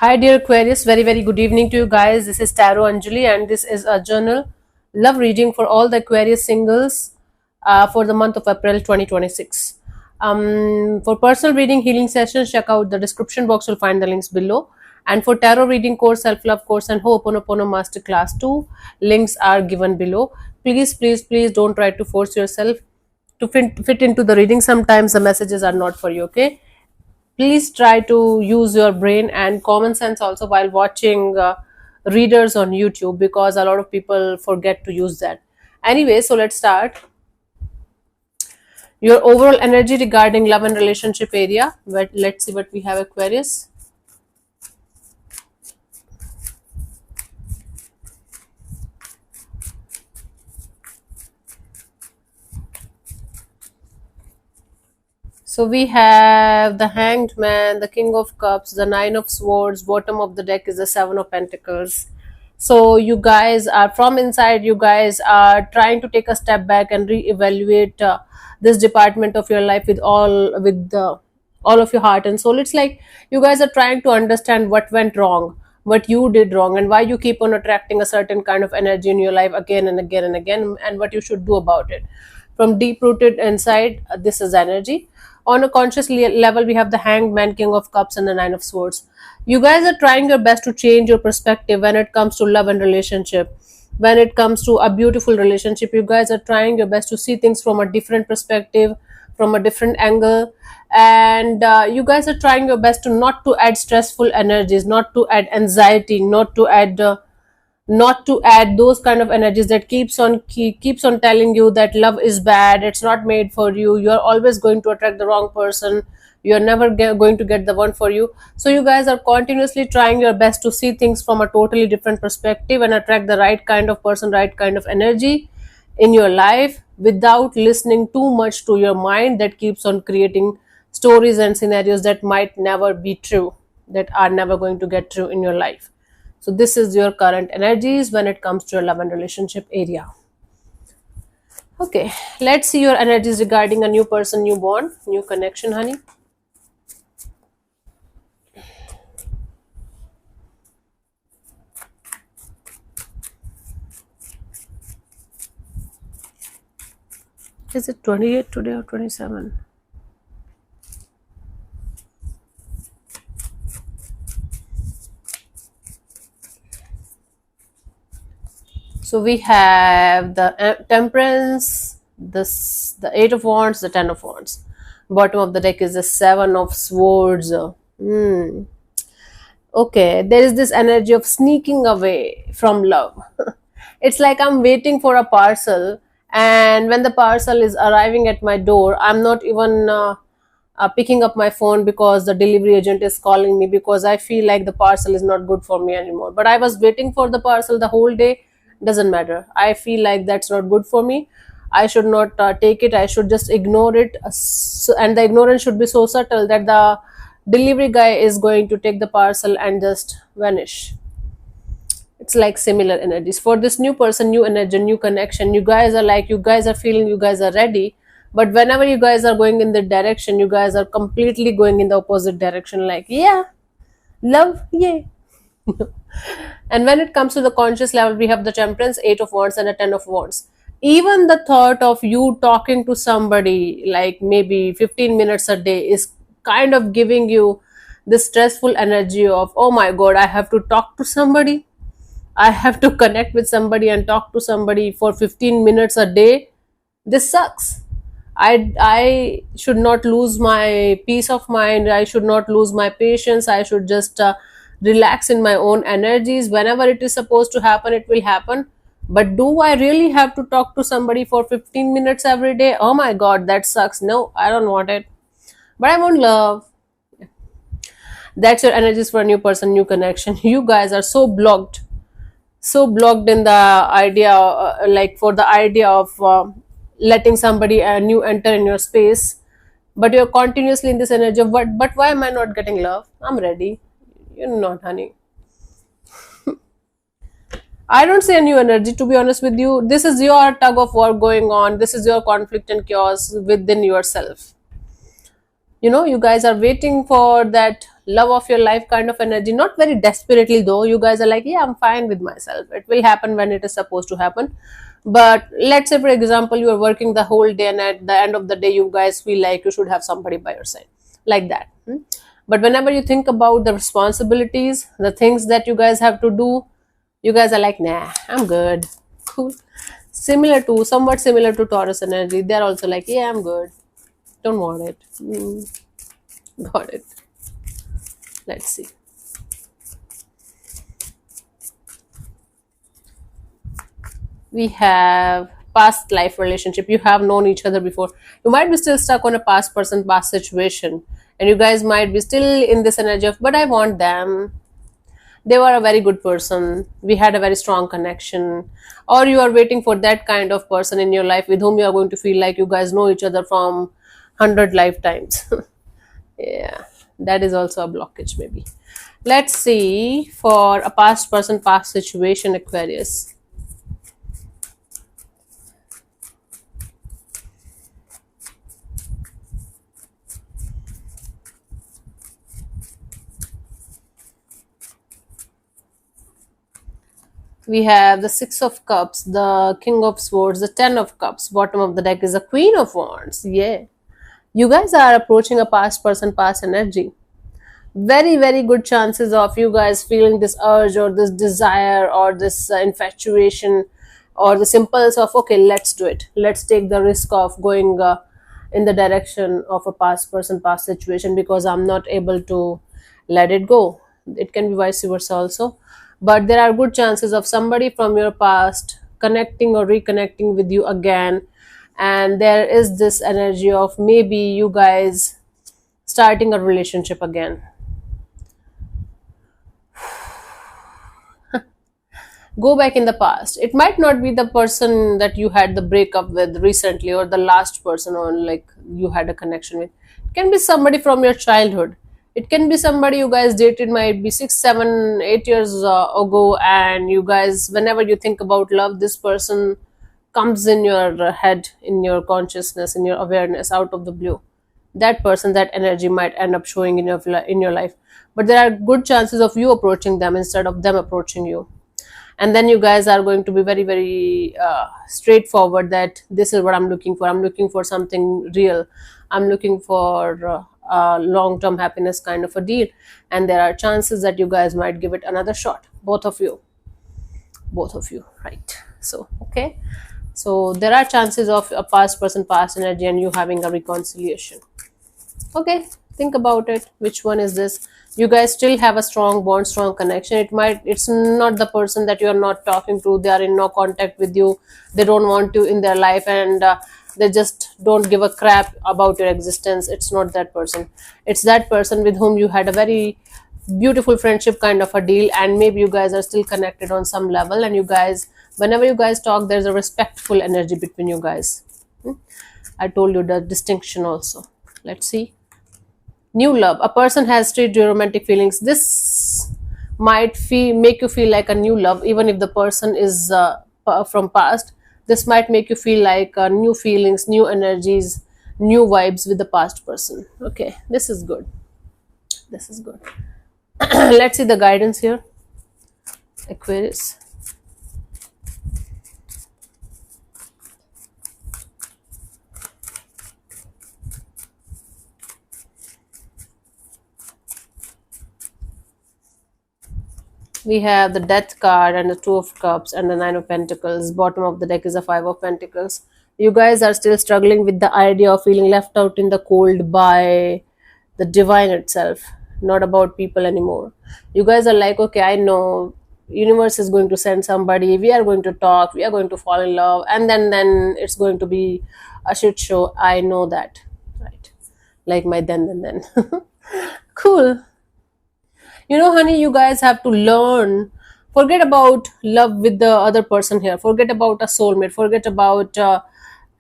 Hi, dear Aquarius. Very good evening to you guys. This is Tarot Anjali, and this is a journal love reading for all the Aquarius singles for the month of April 2026. For personal reading healing sessions, check out the description box. You'll find the links below. And for tarot reading course, self love course, and Ho'oponopono Masterclass 2, links are given below. Please don't try to force yourself to fit into the reading. Sometimes the messages are not for you, okay? Please try to use your brain and common sense also while watching readers on YouTube, because a lot of people forget to use that. Anyway, so let's start. Your overall energy regarding love and relationship area. But let's see what we have, Aquarius. So we have the Hanged Man, the King of Cups, the Nine of Swords. Bottom of the deck is the Seven of Pentacles. So you guys are from inside. You guys are trying to take a step back and reevaluate this department of your life with all of your heart and soul. It's like you guys are trying to understand what went wrong, what you did wrong, and why you keep on attracting a certain kind of energy in your life again and again and again, and what you should do about it. From deep rooted inside, this is energy. On a conscious level, we have the Hanged Man, King of Cups, and the Nine of Swords. You guys are trying your best to change your perspective when it comes to love and relationship. When it comes to a beautiful relationship, you guys are trying your best to see things from a different perspective, from a different angle, and you guys are trying your best to not to add stressful energies, not to add anxiety, not to add those kind of energies that keeps on telling you that love is bad, it's not made for you, you're always going to attract the wrong person, you're never going to get the one for you. So you guys are continuously trying your best to see things from a totally different perspective and attract the right kind of person, right kind of energy in your life, without listening too much to your mind that keeps on creating stories and scenarios that might never be true, that are never going to get true in your life. So this is your current energies when it comes to your love and relationship area. Okay, let's see your energies regarding a new person, new bond, new connection, honey. Is it 28 today or 27? So we have the Temperance, the Eight of Wands, the Ten of Wands. Bottom of the deck is the Seven of Swords. Okay, there is this energy of sneaking away from love. It's like I'm waiting for a parcel, and when the parcel is arriving at my door, I'm not even picking up my phone because the delivery agent is calling me, because I feel like the parcel is not good for me anymore. But I was waiting for the parcel the whole day. Doesn't matter. I feel like that's not good for me. I should not take it. I should just ignore it. And the ignorance should be so subtle that the delivery guy is going to take the parcel and just vanish. It's like similar energies for this new person, new energy, new connection. You guys are like, you guys are feeling you guys are ready, but whenever you guys are going in the direction, you guys are completely going in the opposite direction, like, yeah, love, yay. And when it comes to the conscious level, we have the Temperance, Eight of Wands, and a Ten of Wands. Even the thought of you talking to somebody like maybe 15 minutes a day is kind of giving you this stressful energy of, oh my god, I have to talk to somebody, I have to connect with somebody and talk to somebody for 15 minutes a day. This sucks. I should not lose my peace of mind. I should not lose my patience. I should just relax in my own energies. Whenever it is supposed to happen, it will happen. But do I really have to talk to somebody for 15 minutes every day? Oh my god, that sucks. No, I don't want it. But I want love. That's your energies for a new person, new connection. You guys are so blocked in the idea, like for the idea of letting somebody new enter in your space, but you're continuously in this energy of, but why am I not getting love? I'm ready. You're not, honey. I don't say a new energy, to be honest with you. This is your tug of war going on. This is your conflict and chaos within yourself. You guys are waiting for that love of your life kind of energy, not very desperately though. You guys are like, yeah, I'm fine with myself, it will happen when it is supposed to happen. But let's say, for example, you are working the whole day, and at the end of the day you guys feel like you should have somebody by your side, like that. But whenever you think about the responsibilities, the things that you guys have to do, you guys are like, nah, I'm good. Cool. Somewhat similar to Taurus energy, they're also like, yeah, I'm good, don't want it. Got it. Let's see. We have past life relationship. You have known each other before. You might be still stuck on a past person, past situation, and you guys might be still in this energy of, but I want them. They were a very good person. We had a very strong connection. Or you are waiting for that kind of person in your life with whom you are going to feel like you guys know each other from 100 lifetimes. Yeah, that is also a blockage, maybe. Let's see for a past person, past situation, Aquarius. We have the Six of Cups, the King of Swords, the Ten of Cups. Bottom of the deck is the Queen of Wands. Yeah. You guys are approaching a past person, past energy. Very, very good chances of you guys feeling this urge or this desire or this infatuation or this impulse of, okay, let's do it. Let's take the risk of going in the direction of a past person, past situation, because I'm not able to let it go. It can be vice versa also. But there are good chances of somebody from your past connecting or reconnecting with you again. And there is this energy of maybe you guys starting a relationship again. Go back in the past. It might not be the person that you had the breakup with recently or the last person or like you had a connection with. It can be somebody from your childhood. It can be somebody you guys dated might be 6, 7, 8 years ago, and you guys, whenever you think about love, this person comes in your head, in your consciousness, in your awareness, out of the blue. That person, that energy might end up showing in your life. But there are good chances of you approaching them instead of them approaching you. And then you guys are going to be very, very straightforward that this is what I'm looking for. I'm looking for something real. I'm looking for long-term happiness kind of a deal. And there are chances that you guys might give it another shot, both of you, right? So okay, so there are chances of a past person, past energy, and you having a reconciliation. Okay, think about it. Which one is this? You guys still have a strong bond, strong connection. It's not the person that you are not talking to. They are in no contact with you. They don't want you in their life, and they just don't give a crap about your existence. It's not that person. It's that person with whom you had a very beautiful friendship kind of a deal, and maybe you guys are still connected on some level, and you guys, whenever you guys talk, there's a respectful energy between you guys. I told you the distinction also. Let's see. New love. A person has straight romantic feelings. This might make you feel like a new love, even if the person is from past. This might make you feel like new feelings, new energies, new vibes with the past person. Okay, this is good. This is good. Let's see the guidance here, Aquarius. We have the Death card and the Two of Cups and the Nine of Pentacles. Bottom of the deck is a Five of Pentacles. You guys are still struggling with the idea of feeling left out in the cold by the divine itself, not about people anymore. You guys are like, okay, I know universe is going to send somebody, we are going to talk, we are going to fall in love, and then it's going to be a shit show. I know that, right? Like my then. Cool. Honey, you guys have to learn. Forget about love with the other person here. Forget about a soulmate. Forget about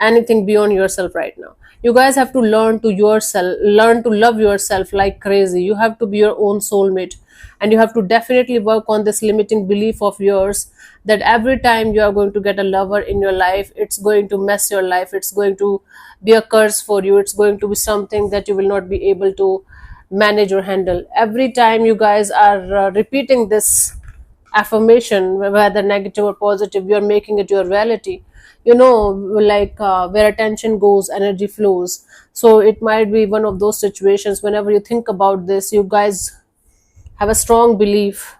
anything beyond yourself right now. You guys have to learn to love yourself like crazy. You have to be your own soulmate. and you have to definitely work on this limiting belief of yours, that every time you are going to get a lover in your life, it's going to mess your life, it's going to be a curse for you, it's going to be something that you will not be able to manage or handle. Every time you guys are repeating this affirmation, whether negative or positive, you're making it your reality. You know, like where attention goes, energy flows. So it might be one of those situations, whenever you think about this, you guys have a strong belief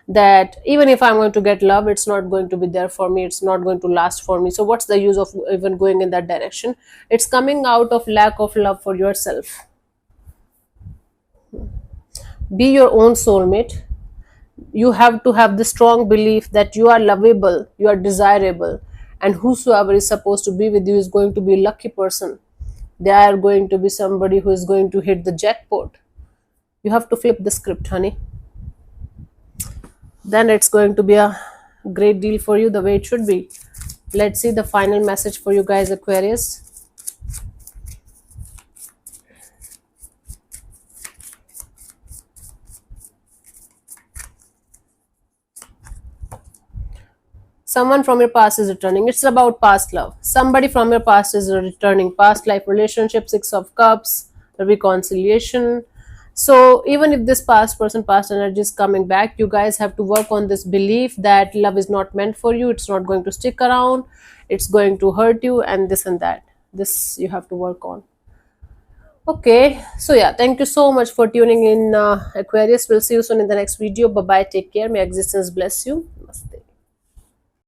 that even if I'm going to get love, it's not going to be there for me, it's not going to last for me, so what's the use of even going in that direction? It's coming out of lack of love for yourself. Be your own soulmate. You have to have the strong belief that you are lovable, you are desirable, and whosoever is supposed to be with you is going to be a lucky person. They are going to be somebody who is going to hit the jackpot. You have to flip the script, honey. Then it's going to be a great deal for you, the way it should be. Let's see the final message for you guys, Aquarius. Someone from your past is returning. It's about past love. Somebody from your past is returning. Past life relationship, Six of Cups, reconciliation. So even if this past person, past energy is coming back, you guys have to work on this belief that love is not meant for you. It's not going to stick around. It's going to hurt you, and this and that. This you have to work on. Okay, so yeah, thank you so much for tuning in, Aquarius. We'll see you soon in the next video. Bye bye. Take care. May existence bless you.